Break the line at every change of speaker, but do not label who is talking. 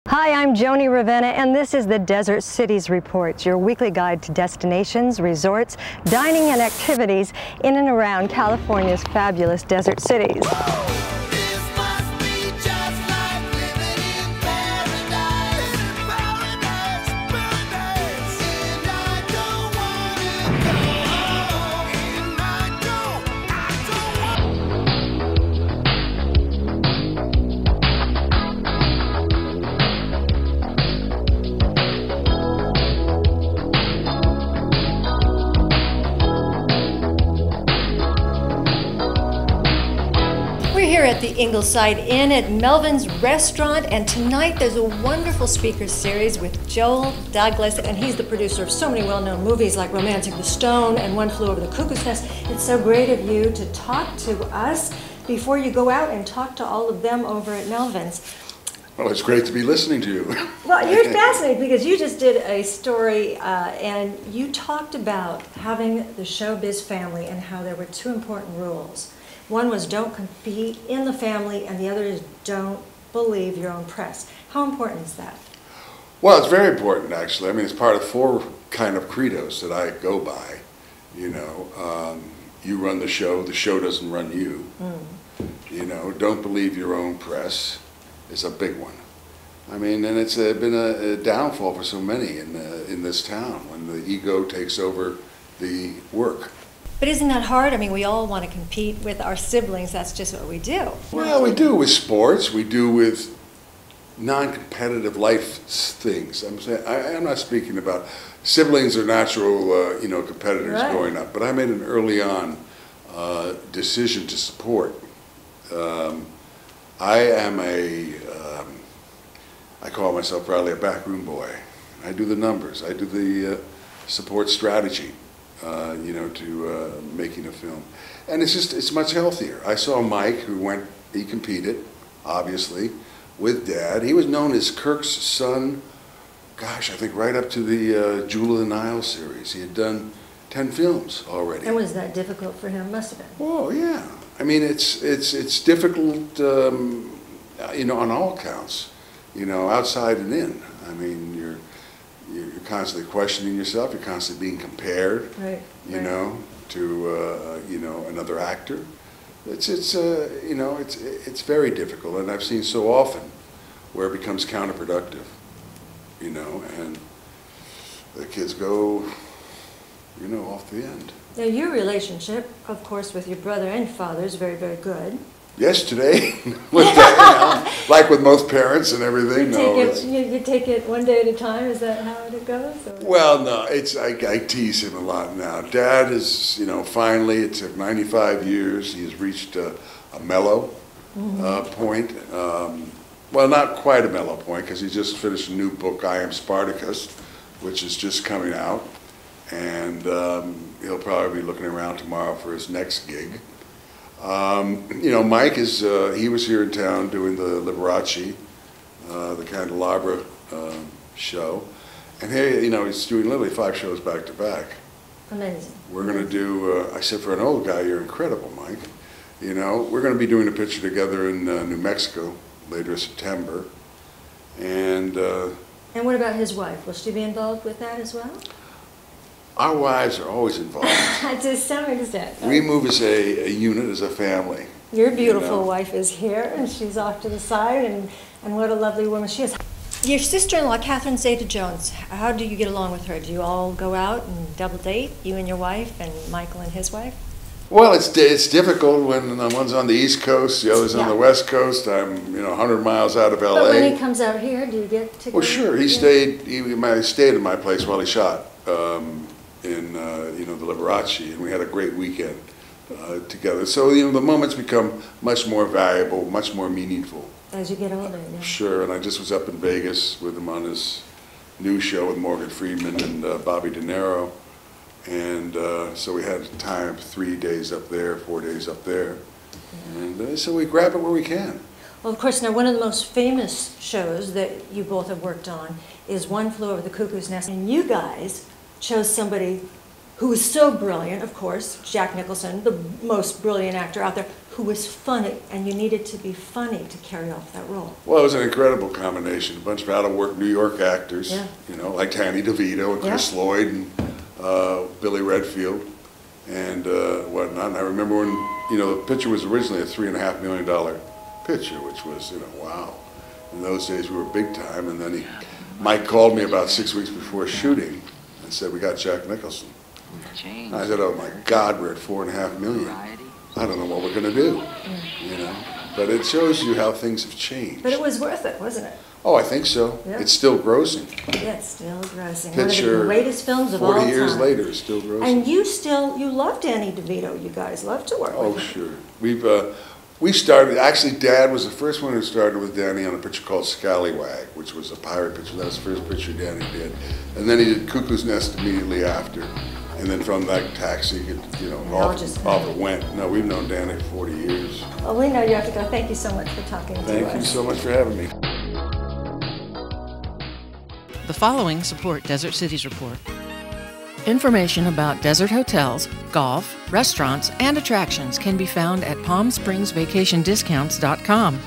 Hi, I'm Joni Ravenna, and this is the Desert Cities Report, your weekly guide to destinations, resorts, dining, and activities in and around California's fabulous desert cities. We're here at the Ingleside Inn at Melvyn's restaurant, and tonight there's a wonderful speaker series with Joel Douglas, and he's the producer of so many well-known movies like Romancing the Stone and One Flew Over the Cuckoo's Nest. It's so great of you to talk to us before you go out and talk to all of them over at Melvyn's.
Well, it's great to be listening to you.
Well, you're fascinating because you just did a story and you talked about having the showbiz family and how there were two important rules. One was don't compete in the family, and the other is don't believe your own press. How important is that?
Well, it's very important, actually. I mean, it's part of four kind of credos that I go by. You know, you run the show doesn't run you. You know, don't believe your own press is a big one. I mean, and it's been a downfall for so many in this town when the ego takes over the work.
But isn't that hard? I mean, we all want to compete with our siblings. That's just what we do.
Well, we do with sports. We do with non-competitive life things. I'm not speaking about siblings are natural, competitors growing up. But I made an early on decision to support. I call myself probably a backroom boy. I do the numbers. I do the support strategy. To making a film. And it's much healthier. I saw Mike, he competed, obviously, with Dad. He was known as Kirk's son, gosh, I think right up to the Jewel of the Nile series. He had done 10 films already.
And was that difficult for him? Must have been.
Oh, yeah. I mean, it's difficult, on all counts, outside and in. I mean, you're constantly questioning yourself. You're constantly being compared, to another actor. It's very difficult, and I've seen so often where it becomes counterproductive, and the kids go, off the end.
Now, your relationship, of course, with your brother and father is very, very good.
Yes, today, like with most parents and everything.
You take it one day at a time. Is that how it goes? Or?
Well, no. I tease him a lot now. Dad is, finally, it took 95 years. He has reached a mellow point. Well, not quite a mellow point because he just finished a new book, I Am Spartacus, which is just coming out, and he'll probably be looking around tomorrow for his next gig. Mike he was here in town doing the Liberace, the Candelabra show. And here, he's doing literally 5 shows back to back.
Amazing.
We're going to do, I said, for an old guy, you're incredible, Mike. We're going to be doing a picture together in New Mexico later September. And
what about his wife? Will she be involved with that as well?
Our wives are always involved.
To some extent.
We move as a unit, as a family.
Your beautiful wife is here, and she's off to the side, and what a lovely woman she is. Your sister-in-law, Catherine Zeta-Jones, how do you get along with her? Do you all go out and double date, you and your wife, and Michael and his wife?
Well, it's difficult when one's on the East Coast, the other's on the West Coast. I'm 100 miles out of L.A.
But when he comes out here, do you get to go?
Well, sure. He stayed at my place while he shot. In the Liberace, and we had a great weekend together. So the moments become much more valuable, much more meaningful
as you get older. Yeah.
Sure, and I just was up in Vegas with him on his new show with Morgan Freeman and Bobby De Niro, and so we had time 3 days up there, 4 days up there, and so we grab it where we can.
Well, of course, now one of the most famous shows that you both have worked on is One Flew Over the Cuckoo's Nest, and you guys chose somebody who was so brilliant, of course, Jack Nicholson, the most brilliant actor out there, who who was funny, and you needed to be funny to carry off that role.
Well, it was an incredible combination. A bunch of out-of-work New York actors,
Yeah.
you know, like Danny DeVito and Chris
Yeah.
Lloyd and Billy Redfield and whatnot. And I remember when, you know, the picture was originally a $3.5 million picture, which was, you know, wow. In those days, we were big time. And then Mike called me about 6 weeks before shooting and said, "We got Jack Nicholson." And I said, "Oh my God, we're at $4.5 million. I don't know what we're going to do," you know. But it shows you how things have changed.
But it was worth it, wasn't it?
Oh, I think so.
Yeah.
It's still grossing.
Yeah, it's still grossing.
Picture,
one of the greatest films of all time.
40 years later, it's still grossing.
And you love Danny DeVito. You guys love to work
Oh,
with him.
sure. We started, actually, Dad was the first one who started with Danny on a picture called Scallywag, which was a pirate picture. That was the first picture Danny did. And then he did Cuckoo's Nest immediately after. And then from that Taxi, you know, off it went. No, we've known Danny for 40 years.
Well, we know you have to go. Thank you so much for talking to us.
Thank you so much for having me.
The following support Desert Cities Report. Information about desert hotels, golf, restaurants, and attractions can be found at PalmSpringsVacationDiscounts.com.